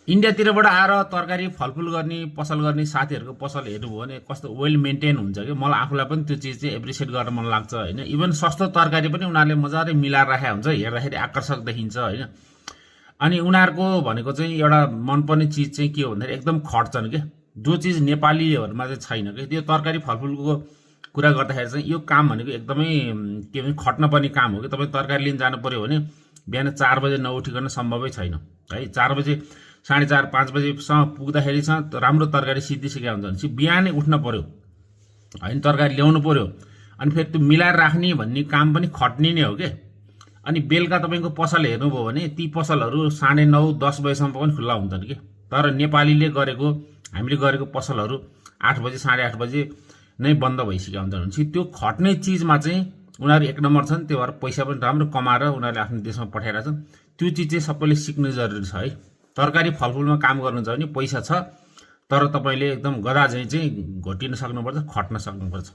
इन्डियातिरबाट आएर तरकारी फलफुल गर्ने पसल गर्ने साथीहरूको पसल हेर्नुभयो भने कस्तो वेल मेन्टेन हुन्छ कि मलाई आफूलाई पनि त्यो चिज चाहिँ एप्रिसिएट गर्न मन लाग्छ होइन। इभन सस्तो तरकारी पनि उनीहरूले मजाले मिलाएर राखेको हुन्छ, हेर्दाखेरि आकर्षक देखिन्छ होइन। अनि उनीहरूको भनेको चाहिँ एउटा मनपर्ने चिज चाहिँ के हो भन्दाखेरि एकदम खट्छन् क्या, जो चिज नेपालीहरूमा चाहिँ छैन कि। त्यो तरकारी फलफुलको कुरा गर्दाखेरि चाहिँ यो काम भनेको एकदमै के भन्छ खट्न पर्ने काम हो कि। तपाईँ तरकारी लिन जानु पर्यो भने बिहान 4 बजे नउठिकन सम्भवै छैन है। 4 बजे 4:30 5 बजेसम्म पुग्दाखेरि चाहिँ राम्रो तरकारी सिद्धिसकेका हुन्छ भनेपछि बिहानै उठ्न पर्यो होइन, तरकारी ल्याउनु पर्यो। अनि फेरि त्यो मिलाएर राख्ने भन्ने काम पनि खट्ने नै हो क्या। अनि बेलुका तपाईँको पसल हेर्नुभयो भने ती पसलहरू 9:30 10 बजेसम्म पनि खुल्ला हुन्छन् कि। तर नेपालीले गरेको हामीले गरेको पसलहरू 8 बजे 8:30 बजे नै बन्द भइसकेका हुन्छन् भनेपछि त्यो खट्ने चिजमा चाहिँ उनीहरू एक नम्बर छन्। त्यो भएर पैसा पनि राम्रो कमाएर उनीहरूले आफ्नो देशमा पठाइरहेका छन्। त्यो चिज चाहिँ सबैले सिक्नु जरुरी छ है। तरकारी फलफुलमा काम गर्नु छ भने पैसा छ, तर तपाईँले एकदम गधा चाहिँ घोटिन सक्नुपर्छ, खट्न सक्नुपर्छ।